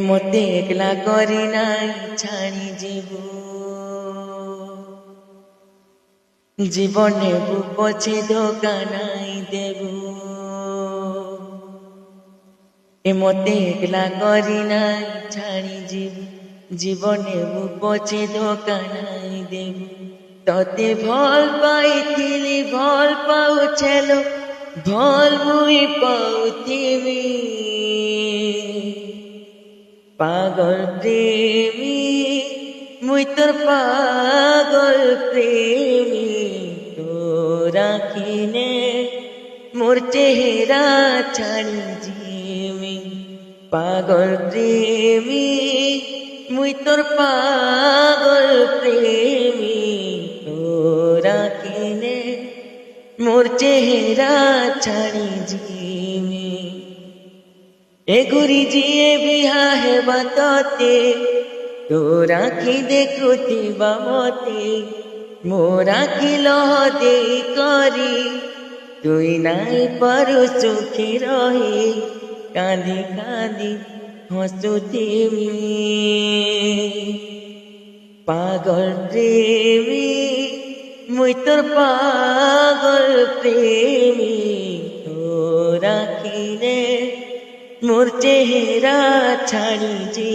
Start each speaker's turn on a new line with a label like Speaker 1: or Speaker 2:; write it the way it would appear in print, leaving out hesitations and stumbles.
Speaker 1: মতে একলা করি নাই ছাড়ি যাবো জীবনে পছে ধোকা নাই দেব মতে একলা করি নাই ছাড়ি যাব জীবনে পছে ধোকা নাই দেব ততে ভল পাইଥିଲି ভল পাউছেল ভল মুই পাউথিবি পাগল প্রেমী মুই তোর পাগল প্রেমী তোরা কিনে মোর চেহারা ছাড়ি জিমি পাগল প্রেমী মুই তোর পাগল প্রেমী তোরা কিনে মোর চেহারা ছাড়ি জিমি এগুরি জিয়ে বিহা হেবা ততে তোরা কি দেখুথিবা মতে মোরা কি লহ দেই করি তুই নাই পারু সুখী রহি কাঁদি কাঁদি হসুথিবি পাগল প্রেমী মুই তোর পাগল প্রেমী তোরা কিনে মোর চেহারা ছাড়ি যে